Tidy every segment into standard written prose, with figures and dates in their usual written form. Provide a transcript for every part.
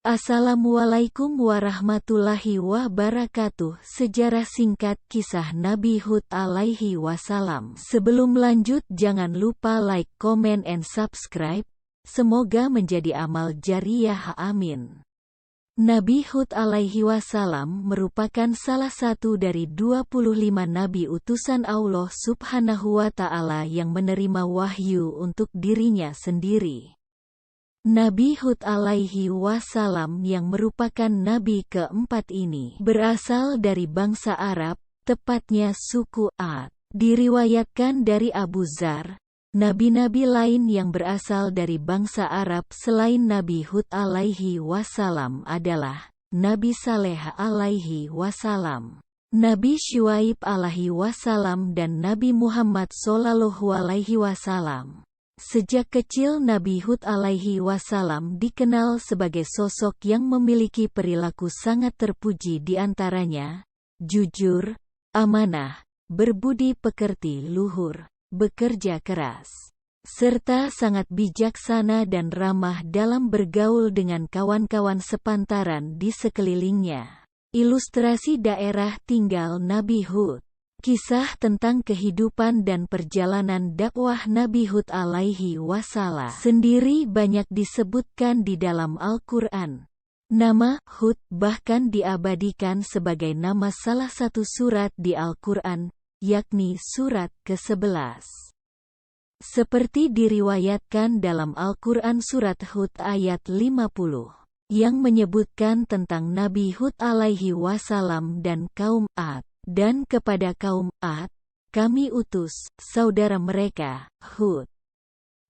Assalamualaikum warahmatullahi wabarakatuh. Sejarah singkat kisah Nabi Hud alaihi wasallam. Sebelum lanjut, jangan lupa like, comment, and subscribe. Semoga menjadi amal jariyah, amin. Nabi Hud alaihi wasallam merupakan salah satu dari 25 nabi utusan Allah subhanahu wa ta'ala yang menerima wahyu untuk dirinya sendiri. Nabi Hud alaihi wasallam yang merupakan nabi keempat ini berasal dari bangsa Arab, tepatnya suku Ad. Diriwayatkan dari Abu Dzar, nabi-nabi lain yang berasal dari bangsa Arab selain Nabi Hud alaihi wasallam adalah Nabi Saleh alaihi wasallam, Nabi Syuaib alaihi wasallam, dan Nabi Muhammad sallallahu alaihi wasallam. Sejak kecil Nabi Hud alaihi wasallam dikenal sebagai sosok yang memiliki perilaku sangat terpuji, di antaranya jujur, amanah, berbudi pekerti luhur, bekerja keras, serta sangat bijaksana dan ramah dalam bergaul dengan kawan-kawan sepantaran di sekelilingnya. Ilustrasi daerah tinggal Nabi Hud. Kisah tentang kehidupan dan perjalanan dakwah Nabi Hud alaihi wasallam sendiri banyak disebutkan di dalam Al-Quran. Nama Hud bahkan diabadikan sebagai nama salah satu surat di Al-Quran, yakni surat ke-11. Seperti diriwayatkan dalam Al-Quran surat Hud ayat 50, yang menyebutkan tentang Nabi Hud alaihi wasallam dan kaum Ad. Dan kepada kaum Ad, kami utus saudara mereka, Hud.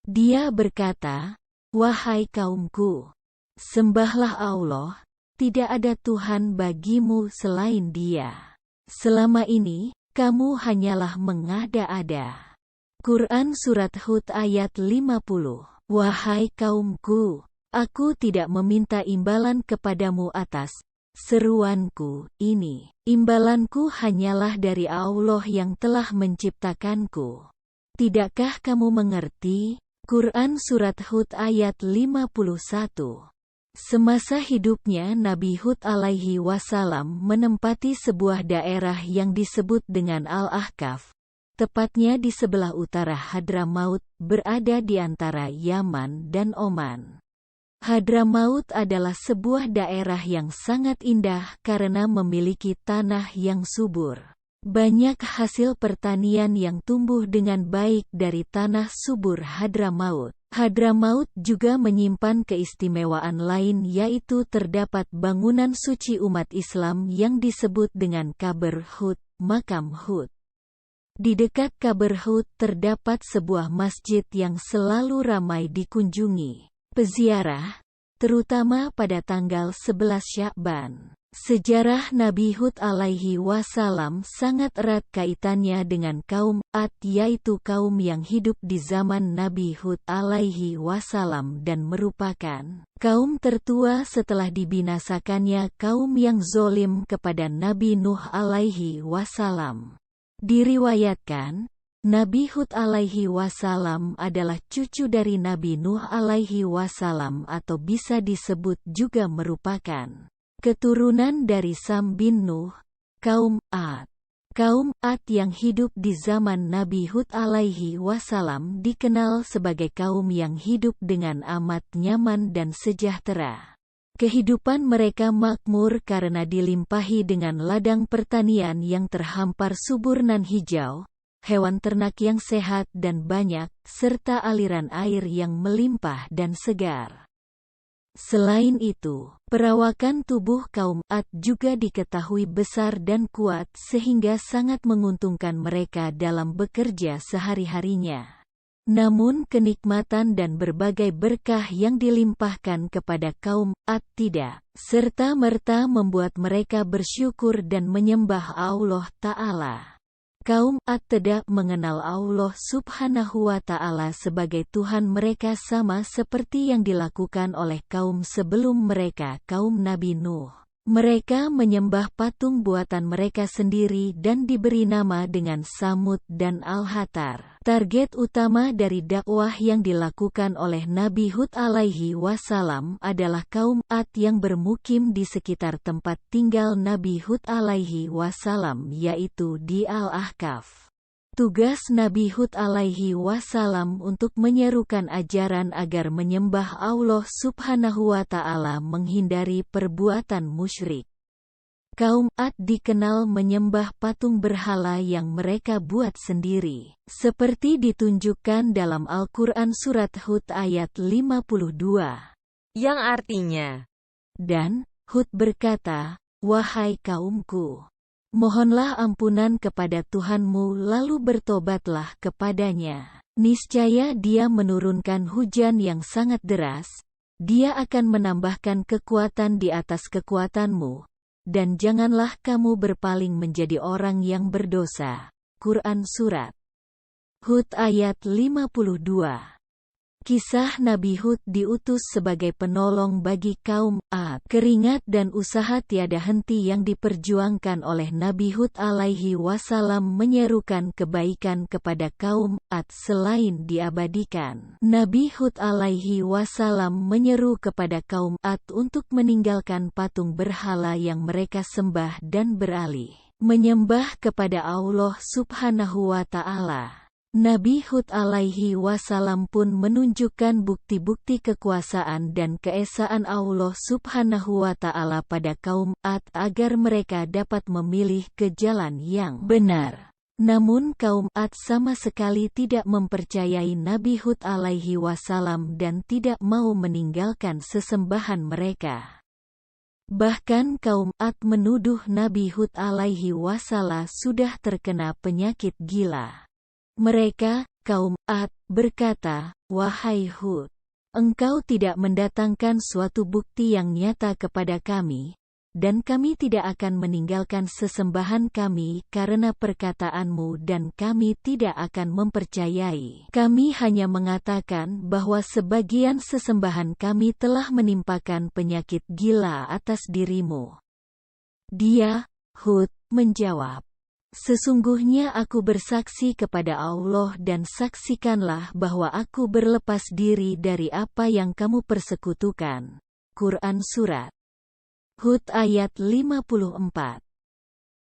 Dia berkata, "Wahai kaumku, sembahlah Allah, tidak ada Tuhan bagimu selain Dia. Selama ini, kamu hanyalah mengada-ada." Quran Surat Hud ayat 50. Wahai kaumku, aku tidak meminta imbalan kepadamu atas seruanku ini. Imbalanku hanyalah dari Allah yang telah menciptakanku. Tidakkah kamu mengerti? Quran Surat Hud ayat 51. Semasa hidupnya Nabi Hud alaihi wasallam menempati sebuah daerah yang disebut dengan Al-Ahqaf, tepatnya di sebelah utara Hadramaut, berada di antara Yaman dan Oman. Hadramaut adalah sebuah daerah yang sangat indah karena memiliki tanah yang subur. Banyak hasil pertanian yang tumbuh dengan baik dari tanah subur Hadramaut. Hadramaut juga menyimpan keistimewaan lain, yaitu terdapat bangunan suci umat Islam yang disebut dengan Qabr Hud, makam Hud. Di dekat Qabr Hud terdapat sebuah masjid yang selalu ramai dikunjungi peziarah, terutama pada tanggal 11 Sya'ban. Sejarah Nabi Hud alaihi wasallam sangat erat kaitannya dengan kaum Ad, yaitu kaum yang hidup di zaman Nabi Hud alaihi wasallam dan merupakan kaum tertua setelah dibinasakannya kaum yang zolim kepada Nabi Nuh alaihi wasallam. Diriwayatkan, Nabi Hud alaihi wasallam adalah cucu dari Nabi Nuh alaihi wasallam, atau bisa disebut juga merupakan keturunan dari Sam bin Nuh, kaum Ad. Kaum Ad yang hidup di zaman Nabi Hud alaihi wasallam dikenal sebagai kaum yang hidup dengan amat nyaman dan sejahtera. Kehidupan mereka makmur karena dilimpahi dengan ladang pertanian yang terhampar subur nan hijau, hewan ternak yang sehat dan banyak, serta aliran air yang melimpah dan segar. Selain itu, perawakan tubuh kaum Ad juga diketahui besar dan kuat sehingga sangat menguntungkan mereka dalam bekerja sehari-harinya. Namun kenikmatan dan berbagai berkah yang dilimpahkan kepada kaum Ad tidak serta-merta membuat mereka bersyukur dan menyembah Allah Ta'ala. Kaum Ad tidak mengenal Allah subhanahu wa ta'ala sebagai Tuhan mereka, sama seperti yang dilakukan oleh kaum sebelum mereka, kaum Nabi Nuh. Mereka menyembah patung buatan mereka sendiri dan diberi nama dengan Samud dan Al-Hatar. Target utama dari dakwah yang dilakukan oleh Nabi Hud alaihi wasallam adalah kaum Ad yang bermukim di sekitar tempat tinggal Nabi Hud alaihi wasallam, yaitu di Al-Ahqaf. Tugas Nabi Hud alaihi wasallam untuk menyerukan ajaran agar menyembah Allah subhanahu wa ta'ala, menghindari perbuatan musyrik. Kaum Ad dikenal menyembah patung berhala yang mereka buat sendiri, seperti ditunjukkan dalam Al-Quran Surat Hud ayat 52. Yang artinya, dan Hud berkata, "Wahai kaumku, mohonlah ampunan kepada Tuhanmu lalu bertobatlah kepadanya. Niscaya Dia menurunkan hujan yang sangat deras, Dia akan menambahkan kekuatan di atas kekuatanmu, dan janganlah kamu berpaling menjadi orang yang berdosa." Quran Surat Hud ayat 52. Kisah Nabi Hud diutus sebagai penolong bagi kaum Ad. Keringat dan usaha tiada henti yang diperjuangkan oleh Nabi Hud alaihi wasallam menyerukan kebaikan kepada kaum Ad selain diabadikan. Nabi Hud alaihi wasallam menyeru kepada kaum Ad untuk meninggalkan patung berhala yang mereka sembah dan beralih menyembah kepada Allah subhanahu wa ta'ala. Nabi Hud alaihi wasallam pun menunjukkan bukti-bukti kekuasaan dan keesaan Allah subhanahu wa ta'ala pada kaum Ad agar mereka dapat memilih ke jalan yang benar. Namun kaum Ad sama sekali tidak mempercayai Nabi Hud alaihi wasallam dan tidak mau meninggalkan sesembahan mereka. Bahkan kaum Ad menuduh Nabi Hud alaihi wasallam sudah terkena penyakit gila. Mereka, kaum Ad, berkata, "Wahai Hud, engkau tidak mendatangkan suatu bukti yang nyata kepada kami, dan kami tidak akan meninggalkan sesembahan kami karena perkataanmu dan kami tidak akan mempercayai. Kami hanya mengatakan bahwa sebagian sesembahan kami telah menimpakan penyakit gila atas dirimu." Dia, Hud, menjawab, "Sesungguhnya aku bersaksi kepada Allah dan saksikanlah bahwa aku berlepas diri dari apa yang kamu persekutukan." Quran Surat Hud ayat 54.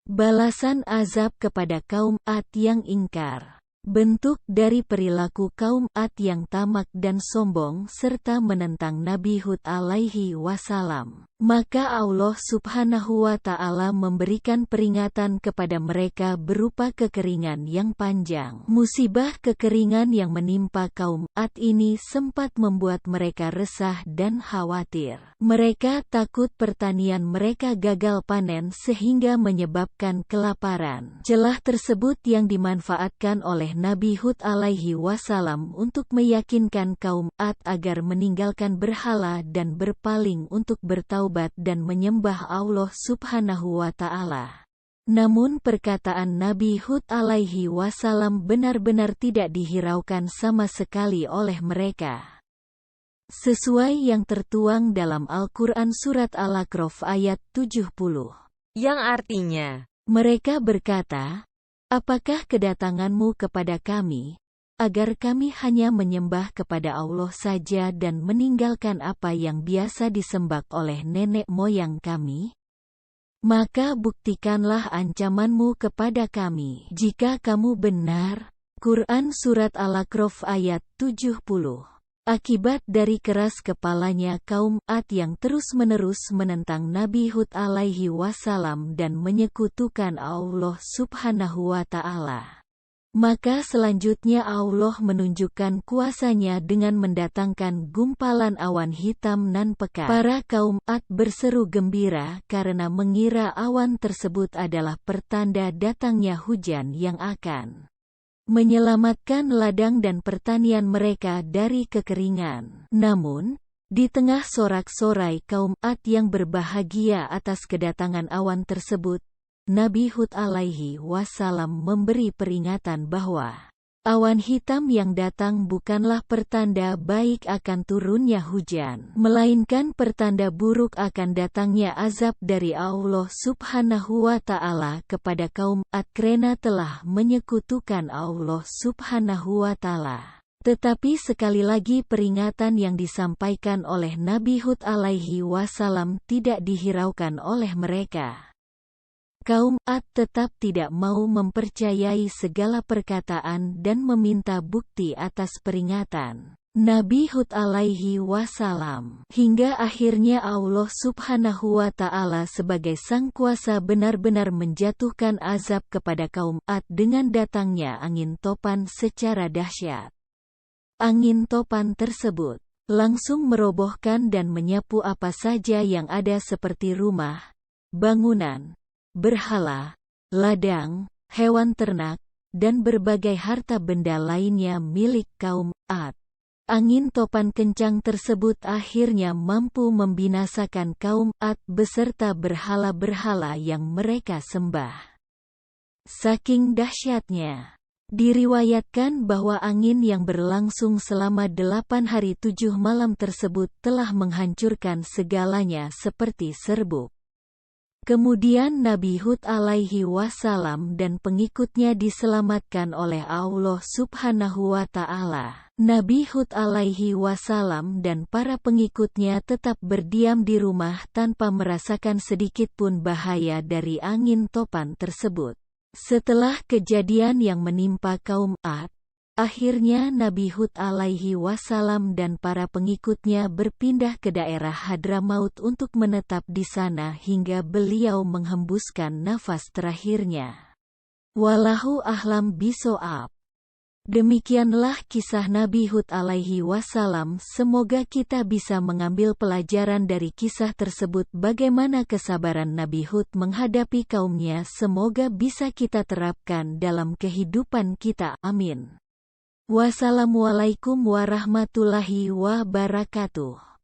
Balasan azab kepada kaum Ad yang ingkar. Bentuk dari perilaku kaum Ad yang tamak dan sombong serta menentang Nabi Hud alaihi wasallam. Maka Allah subhanahu wa ta'ala memberikan peringatan kepada mereka berupa kekeringan yang panjang. Musibah kekeringan yang menimpa kaum Ad ini sempat membuat mereka resah dan khawatir. Mereka takut pertanian mereka gagal panen sehingga menyebabkan kelaparan. Celah tersebut yang dimanfaatkan oleh Nabi Hud alaihi wasallam untuk meyakinkan kaum Ad agar meninggalkan berhala dan berpaling untuk bertaubat dan menyembah Allah subhanahu wa ta'ala. Namun perkataan Nabi Hud alaihi wasallam benar-benar tidak dihiraukan sama sekali oleh mereka. Sesuai yang tertuang dalam Al-Quran Surat Al-A'raf ayat 70. Yang artinya, mereka berkata, "Apakah kedatanganmu kepada kami, agar kami hanya menyembah kepada Allah saja dan meninggalkan apa yang biasa disembah oleh nenek moyang kami? Maka buktikanlah ancamanmu kepada kami. Jika kamu benar." Quran Surat Al-A'raf ayat 70. Akibat dari keras kepalanya kaum Ad yang terus-menerus menentang Nabi Hud alaihi wasallam dan menyekutukan Allah subhanahu wa ta'ala, maka selanjutnya Allah menunjukkan kuasanya dengan mendatangkan gumpalan awan hitam nan pekat. Para kaum Ad berseru gembira karena mengira awan tersebut adalah pertanda datangnya hujan yang akan menyelamatkan ladang dan pertanian mereka dari kekeringan. Namun, di tengah sorak-sorai kaum Ad yang berbahagia atas kedatangan awan tersebut, Nabi Hud alaihi wasallam memberi peringatan bahwa Awan hitam yang datang bukanlah pertanda baik akan turunnya hujan, melainkan pertanda buruk akan datangnya azab dari Allah Subhanahu wa Ta'ala kepada kaum Ad karena telah menyekutukan Allah Subhanahu wa Ta'ala. Tetapi sekali lagi peringatan yang disampaikan oleh Nabi Hud alaihi wasallam tidak dihiraukan oleh mereka. Kaum Ad tetap tidak mau mempercayai segala perkataan dan meminta bukti atas peringatan Nabi Hud alaihi wasallam. Hingga akhirnya Allah Subhanahu wa Ta'ala sebagai sang kuasa benar-benar menjatuhkan azab kepada kaum Ad dengan datangnya angin topan secara dahsyat. Angin topan tersebut langsung merobohkan dan menyapu apa saja yang ada seperti rumah, bangunan, berhala, ladang, hewan ternak, dan berbagai harta benda lainnya milik kaum Ad. Angin topan kencang tersebut akhirnya mampu membinasakan kaum Ad beserta berhala-berhala yang mereka sembah. Saking dahsyatnya, diriwayatkan bahwa angin yang berlangsung selama 8 hari 7 malam tersebut telah menghancurkan segalanya seperti serbuk. Kemudian Nabi Hud alaihi wasallam dan pengikutnya diselamatkan oleh Allah Subhanahu wa Ta'ala. Nabi Hud alaihi wasallam dan para pengikutnya tetap berdiam di rumah tanpa merasakan sedikit pun bahaya dari angin topan tersebut. Setelah kejadian yang menimpa kaum Ad, akhirnya Nabi Hud alaihi wasallam dan para pengikutnya berpindah ke daerah Hadramaut untuk menetap di sana hingga beliau menghembuskan nafas terakhirnya. Wallahu a'lam bishawab. Demikianlah kisah Nabi Hud alaihi wasallam. Semoga kita bisa mengambil pelajaran dari kisah tersebut bagaimana kesabaran Nabi Hud menghadapi kaumnya. Semoga bisa kita terapkan dalam kehidupan kita. Amin. Wassalamualaikum warahmatullahi wabarakatuh.